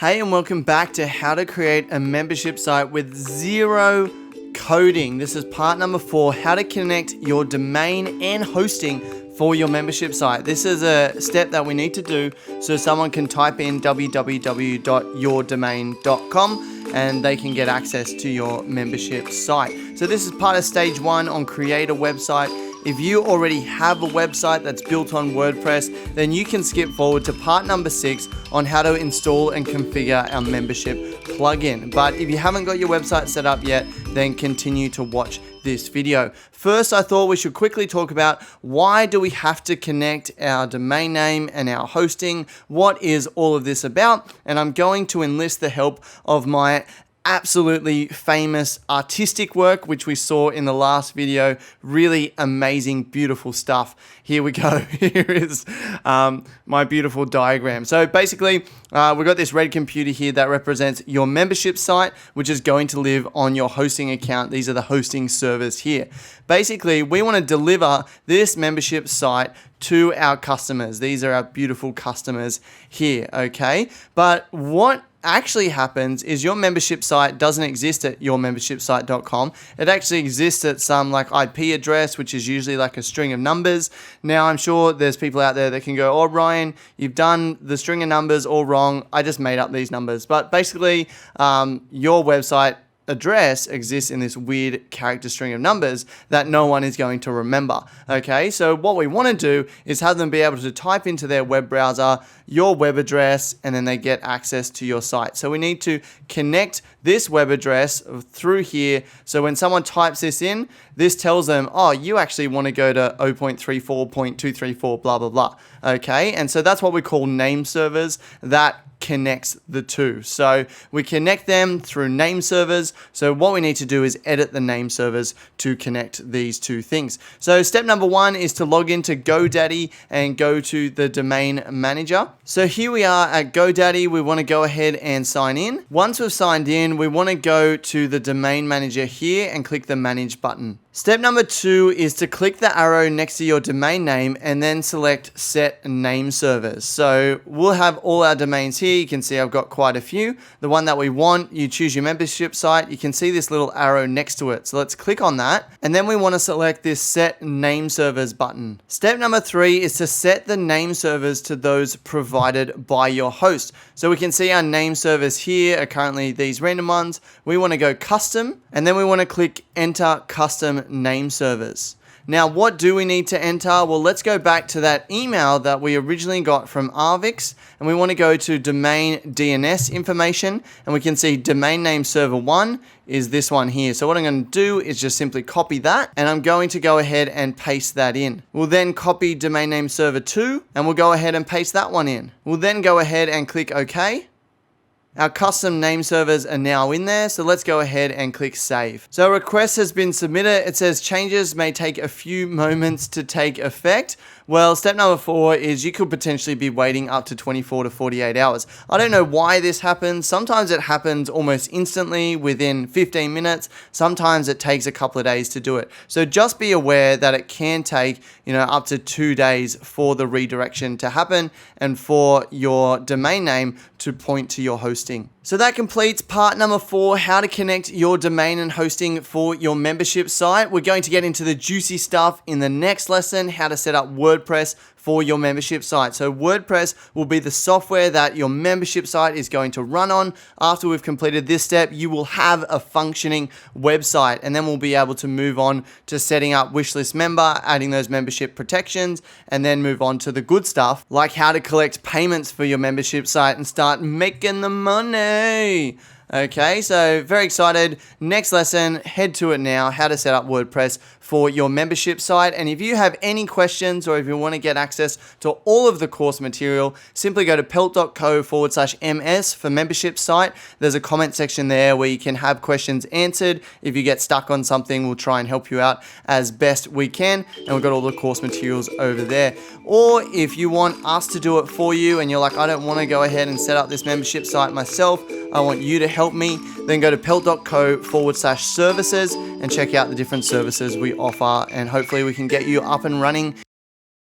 Hey, and welcome back to how to create a membership site with zero coding. This is part number 4, how to connect your domain and hosting for your membership site. This is a step that we need to do so someone can type in www.yourdomain.com and they can get access to your membership site. So this is part of stage 1 on create a website. If you already have a website that's built on WordPress, then you can skip forward to part number 6 on how to install and configure our membership plugin. But if you haven't got your website set up yet, then continue to watch this video. First, I thought we should quickly talk about why do we have to connect our domain name and our hosting? What is all of this about? And I'm going to enlist the help of my absolutely famous artistic work, which we saw in the last video. Really amazing, beautiful stuff. Here we go. Here is my beautiful diagram. So basically, we've got this red computer here that represents your membership site, which is going to live on your hosting account. These are the hosting servers here. Basically, we want to deliver this membership site to our customers. These are our beautiful customers here, okay? But what actually happens is your membership site doesn't exist at yourmembershipsite.com. It actually exists at some like IP address, which is usually like a string of numbers. Now, I'm sure there's people out there that can go, oh, Ryan, you've done the string of numbers all wrong. I just made up these numbers. But basically, your website address exists in this weird character string of numbers that no one is going to remember. Okay, so what we want to do is have them be able to type into their web browser your web address and then they get access to your site. So we need to connect this web address through here. So when someone types this in, this tells them, oh, you actually want to go to 0.34.234, blah, blah, blah. Okay, and so that's what we call name servers. That connects the two. So we connect them through name servers. So what we need to do is edit the name servers to connect these two things. So step number 1 is to log into GoDaddy and go to the domain manager. So here we are at GoDaddy. We want to go ahead and sign in. Once we've signed in, we want to go to the domain manager here and click the manage button. Step number 2 is to click the arrow next to your domain name and then select set name servers. So we'll have all our domains here. You can see I've got quite a few. The one that we want, you choose your membership site. You can see this little arrow next to it. So let's click on that. And then we want to select this set name servers button. Step number 3 is to set the name servers to those provided by your host. So we can see our name servers here are currently these random ones. We want to go custom and then we want to click enter custom name servers. Now, what do we need to enter? Well, let's go back to that email that we originally got from Arvix, and we want to go to domain DNS information, and we can see domain name server 1 is this one here. So what I'm going to do is just simply copy that, and I'm going to go ahead and paste that in. We'll then copy domain name server 2, and we'll go ahead and paste that one in. We'll then go ahead and click OK. Our custom name servers are now in there, so let's go ahead and click save. So a request has been submitted. It says changes may take a few moments to take effect. Well, step number 4 is you could potentially be waiting up to 24 to 48 hours. I don't know why this happens. Sometimes it happens almost instantly within 15 minutes. Sometimes it takes a couple of days to do it. So just be aware that it can take, up to 2 days for the redirection to happen and for your domain name to point to your hosting. So that completes part number 4, how to connect your domain and hosting for your membership site. We're going to get into the juicy stuff in the next lesson, how to set up WordPress for your membership site. So WordPress will be the software that your membership site is going to run on. After we've completed this step, you will have a functioning website, and then we'll be able to move on to setting up wishlist member, adding those membership protections, and then move on to the good stuff, like how to collect payments for your membership site and start making the money. Okay, so very excited. Next lesson, head to it now, how to set up WordPress for your membership site. And if you have any questions or if you want to get access to all of the course material, simply go to pelt.co/ms for membership site. There's a comment section there where you can have questions answered. If you get stuck on something, we'll try and help you out as best we can. And we've got all the course materials over there. Or if you want us to do it for you and you're like, I don't want to go ahead and set up this membership site myself, I want you to help me, then go to pelt.co/services and check out the different services we offer, and hopefully we can get you up and running